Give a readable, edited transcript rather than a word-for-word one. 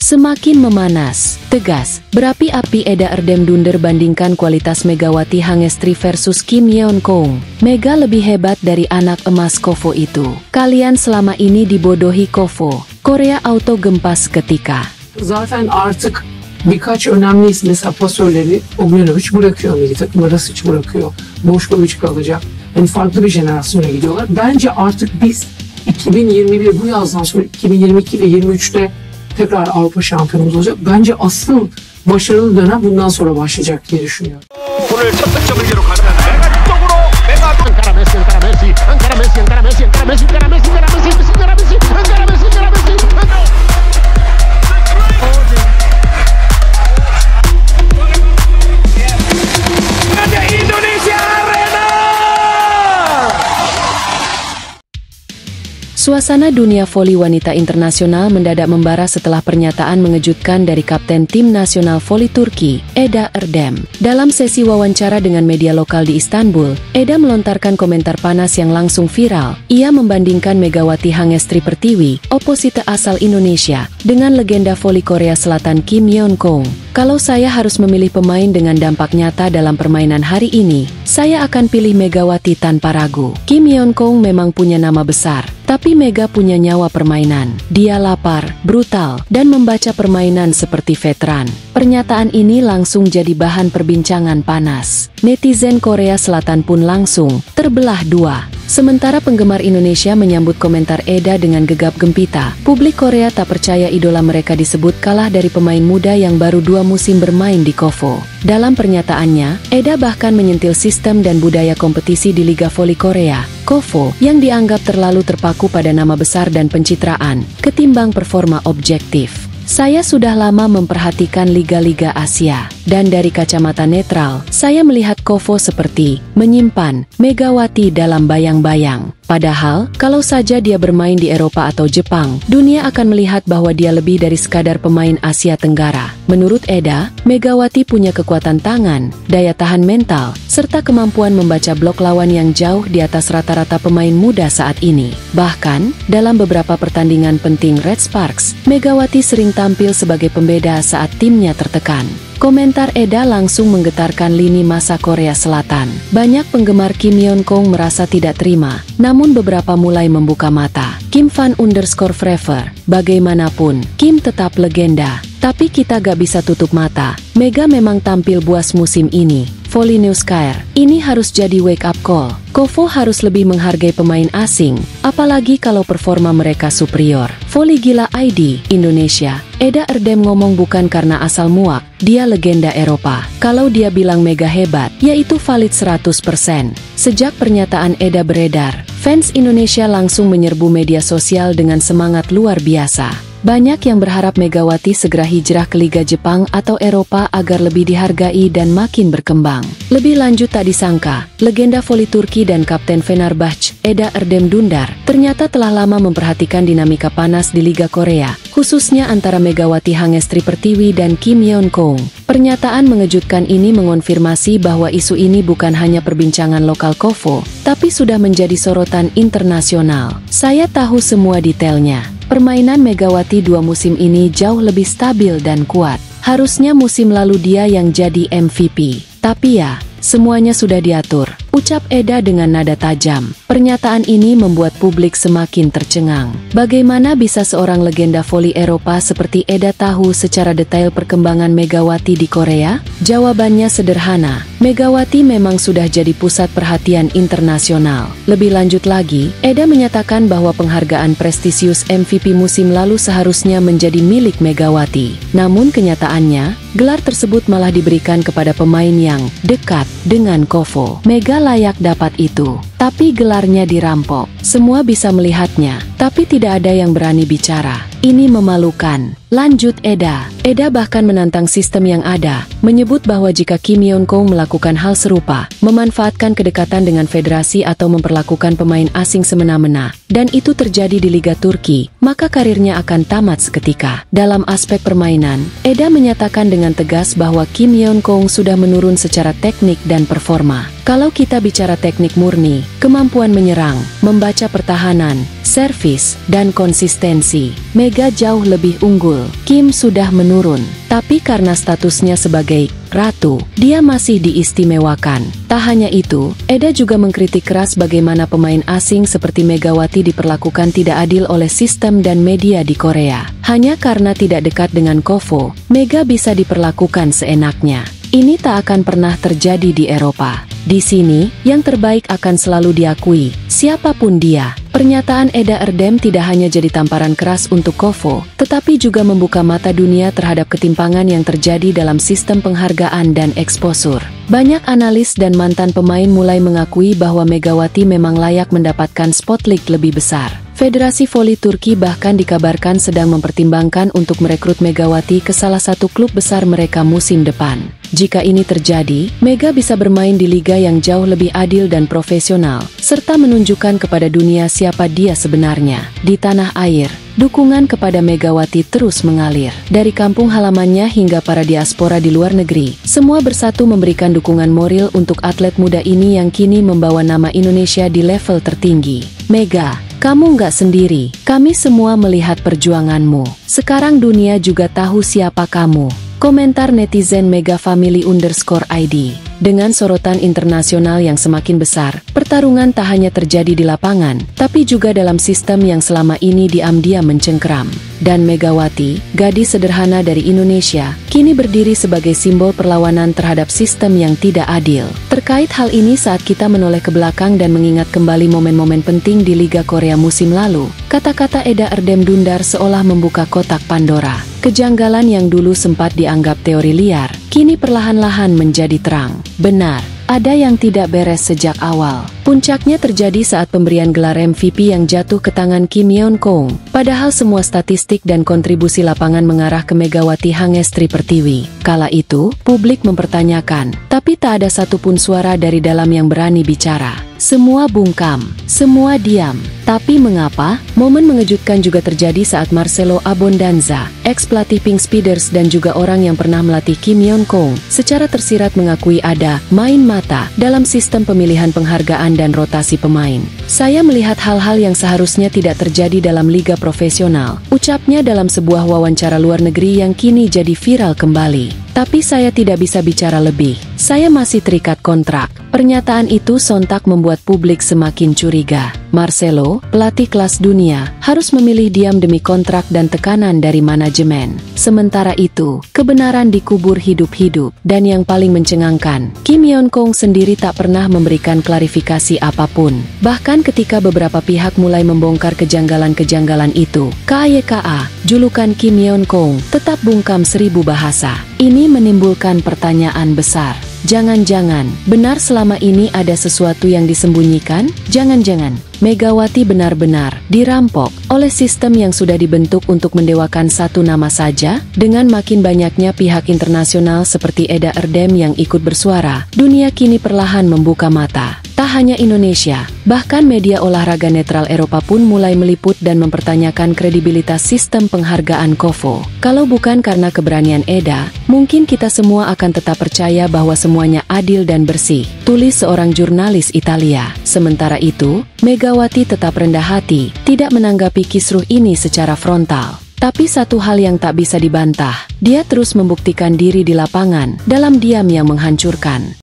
semakin memanas. Tegas, berapi-api Eda Erdem Dunder bandingkan kualitas Megawati Hangestri versus Kim Yeon Kong. Mega lebih hebat dari anak emas Kofo itu. Kalian selama ini dibodohi Kofo. Korea Auto gempa seketika. Zaten artık birkaç önemli isim, mesela pasörleri Ognjanovic bırakıyor, milli takım Rasic bırakıyor. Boşkovic kalacak. Yani farklı bir jenerasyona gidiyorlar. Bence artık biz 2021 bu yazdan sonra 2022 ve 23'te tekrar Avrupa şampiyonumuz olacak. Bence asıl başarılı dönem bundan sonra başlayacak diye düşünüyorum. 오늘 첫 득점을 기록하는 메가 쪽으로 메가 안카라 메시 안카라 메시 안카라 메시 안카라 메시 안카라 메시 안카라 메시 안카라 메시 안카라 메시 안카라 메시 안카라 메시 Indonesia Arena. Suasana dunia voli wanita internasional mendadak membara setelah pernyataan mengejutkan dari Kapten Tim Nasional Voli Turki, Eda Erdem. Dalam sesi wawancara dengan media lokal di Istanbul, Eda melontarkan komentar panas yang langsung viral. Ia membandingkan Megawati Hangestri Pertiwi, oposite asal Indonesia, dengan legenda voli Korea Selatan Kim Yeon Kong. Kalau saya harus memilih pemain dengan dampak nyata dalam permainan hari ini, saya akan pilih Megawati tanpa ragu. Kim Yeon Kong memang punya nama besar, tapi Mega punya nyawa permainan. Dia lapar, brutal, dan membaca permainan seperti veteran. Pernyataan ini langsung jadi bahan perbincangan panas. Netizen Korea Selatan pun langsung terbelah dua. Sementara penggemar Indonesia menyambut komentar Eda dengan gegap gempita. Publik Korea tak percaya idola mereka disebut kalah dari pemain muda yang baru 2 musim bermain di Kovo. Dalam pernyataannya, Eda bahkan menyentil sistem dan budaya kompetisi di Liga Voli Korea, Kovo, yang dianggap terlalu terpaku pada nama besar dan pencitraan, ketimbang performa objektif. Saya sudah lama memperhatikan liga-liga Asia, dan dari kacamata netral, saya melihat Kovo seperti menyimpan Megawati dalam bayang-bayang. Padahal, kalau saja dia bermain di Eropa atau Jepang, dunia akan melihat bahwa dia lebih dari sekadar pemain Asia Tenggara. Menurut Eda, Megawati punya kekuatan tangan, daya tahan mental, serta kemampuan membaca blok lawan yang jauh di atas rata-rata pemain muda saat ini. Bahkan, dalam beberapa pertandingan penting Red Sparks, Megawati sering tampil sebagai pembeda saat timnya tertekan. Komentar Eda langsung menggetarkan lini masa Korea Selatan. Banyak penggemar Kim Yeon Kong merasa tidak terima, namun beberapa mulai membuka mata. Kim Fan_Forever, bagaimanapun, Kim tetap legenda. Tapi kita gak bisa tutup mata, Mega memang tampil buas musim ini. Volley News KR, ini harus jadi wake up call. Kovo harus lebih menghargai pemain asing, apalagi kalau performa mereka superior. Volley Gila ID, Indonesia. Eda Erdem ngomong bukan karena asal muak, dia legenda Eropa. Kalau dia bilang Mega hebat, yaitu valid 100%. Sejak pernyataan Eda beredar, fans Indonesia langsung menyerbu media sosial dengan semangat luar biasa. Banyak yang berharap Megawati segera hijrah ke Liga Jepang atau Eropa agar lebih dihargai dan makin berkembang. Lebih lanjut tak disangka, legenda voli Turki dan Kapten Fenerbahce, Eda Erdem Dunder, ternyata telah lama memperhatikan dinamika panas di Liga Korea, khususnya antara Megawati Hangestri Pertiwi dan Kim Yeon Kong. Pernyataan mengejutkan ini mengonfirmasi bahwa isu ini bukan hanya perbincangan lokal Kovo, tapi sudah menjadi sorotan internasional. Saya tahu semua detailnya. Permainan Megawati 2 musim ini jauh lebih stabil dan kuat. Harusnya musim lalu dia yang jadi MVP. Tapi ya, semuanya sudah diatur, ucap Eda dengan nada tajam. Pernyataan ini membuat publik semakin tercengang. Bagaimana bisa seorang legenda voli Eropa seperti Eda tahu secara detail perkembangan Megawati di Korea? Jawabannya sederhana, Megawati memang sudah jadi pusat perhatian internasional. Lebih lanjut lagi, Eda menyatakan bahwa penghargaan prestisius MVP musim lalu seharusnya menjadi milik Megawati. Namun kenyataannya, gelar tersebut malah diberikan kepada pemain yang dekat dengan Kovo. Mega layak dapat itu, tapi gelarnya dirampok. Semua bisa melihatnya, tapi tidak ada yang berani bicara. Ini memalukan. Lanjut Eda. Eda bahkan menantang sistem yang ada, menyebut bahwa jika Kim Yeon Kong melakukan hal serupa, memanfaatkan kedekatan dengan federasi atau memperlakukan pemain asing semena-mena, dan itu terjadi di Liga Turki, maka karirnya akan tamat seketika. Dalam aspek permainan, Eda menyatakan dengan tegas bahwa Kim Yeon Kong sudah menurun secara teknik dan performa. Kalau kita bicara teknik murni, kemampuan menyerang, membaca pertahanan, servis, dan konsistensi, Mega jauh lebih unggul. Kim sudah menurun, tapi karena statusnya sebagai ratu, dia masih diistimewakan. Tak hanya itu, Eda juga mengkritik keras bagaimana pemain asing seperti Megawati diperlakukan tidak adil oleh sistem dan media di Korea. Hanya karena tidak dekat dengan Kofo, Mega bisa diperlakukan seenaknya. Ini tak akan pernah terjadi di Eropa. Di sini, yang terbaik akan selalu diakui, siapapun dia. Pernyataan Eda Erdem tidak hanya jadi tamparan keras untuk Kofo, tetapi juga membuka mata dunia terhadap ketimpangan yang terjadi dalam sistem penghargaan dan eksposur. Banyak analis dan mantan pemain mulai mengakui bahwa Megawati memang layak mendapatkan spotlight lebih besar. Federasi Voli Turki bahkan dikabarkan sedang mempertimbangkan untuk merekrut Megawati ke salah satu klub besar mereka musim depan. Jika ini terjadi, Mega bisa bermain di liga yang jauh lebih adil dan profesional, serta menunjukkan kepada dunia siapa dia sebenarnya. Di tanah air, dukungan kepada Megawati terus mengalir. Dari kampung halamannya hingga para diaspora di luar negeri, semua bersatu memberikan dukungan moral untuk atlet muda ini yang kini membawa nama Indonesia di level tertinggi. Mega, kamu nggak sendiri, kami semua melihat perjuanganmu. Sekarang dunia juga tahu siapa kamu. Komentar netizen Mega Family _ID. Dengan sorotan internasional yang semakin besar, pertarungan tak hanya terjadi di lapangan, tapi juga dalam sistem yang selama ini diam-diam mencengkeram. Dan Megawati, gadis sederhana dari Indonesia, kini berdiri sebagai simbol perlawanan terhadap sistem yang tidak adil. Terkait hal ini saat kita menoleh ke belakang dan mengingat kembali momen-momen penting di Liga Korea musim lalu, kata-kata Eda Erdem Dundar seolah membuka kotak Pandora. Kejanggalan yang dulu sempat dianggap teori liar, kini perlahan-lahan menjadi terang. Benar, ada yang tidak beres sejak awal. Puncaknya terjadi saat pemberian gelar MVP yang jatuh ke tangan Kim Yeon Kong. Padahal semua statistik dan kontribusi lapangan mengarah ke Megawati Hangestri Pertiwi. Kala itu, publik mempertanyakan, tapi tak ada satupun suara dari dalam yang berani bicara. Semua bungkam, semua diam. Tapi mengapa? Momen mengejutkan juga terjadi saat Marcelo Abondanza, ex-pelatih Pink Speeders dan juga orang yang pernah melatih Kim Yeon Kong, secara tersirat mengakui ada main mata dalam sistem pemilihan penghargaan dan rotasi pemain. Saya melihat hal-hal yang seharusnya tidak terjadi dalam liga profesional, ucapnya dalam sebuah wawancara luar negeri yang kini jadi viral kembali. Tapi saya tidak bisa bicara lebih. Saya masih terikat kontrak. Pernyataan itu sontak membuat publik semakin curiga. Marcelo, pelatih kelas dunia, harus memilih diam demi kontrak dan tekanan dari manajemen. Sementara itu, kebenaran dikubur hidup-hidup. Dan yang paling mencengangkan, Kim Yeon Kong sendiri tak pernah memberikan klarifikasi apapun. Bahkan ketika beberapa pihak mulai membongkar kejanggalan-kejanggalan itu, KYKA, julukan Kim Yeon Kong, tetap bungkam 1000 bahasa. Ini menimbulkan pertanyaan besar. Jangan-jangan, benar selama ini ada sesuatu yang disembunyikan? Jangan-jangan, Megawati benar-benar dirampok oleh sistem yang sudah dibentuk untuk mendewakan satu nama saja? Dengan makin banyaknya pihak internasional seperti Eda Erdem yang ikut bersuara, dunia kini perlahan membuka mata. Tak hanya Indonesia, bahkan media olahraga netral Eropa pun mulai meliput dan mempertanyakan kredibilitas sistem penghargaan Kofo. Kalau bukan karena keberanian Eda, mungkin kita semua akan tetap percaya bahwa semuanya adil dan bersih, tulis seorang jurnalis Italia. Sementara itu, Megawati tetap rendah hati, tidak menanggapi kisruh ini secara frontal. Tapi satu hal yang tak bisa dibantah, dia terus membuktikan diri di lapangan, dalam diam yang menghancurkan.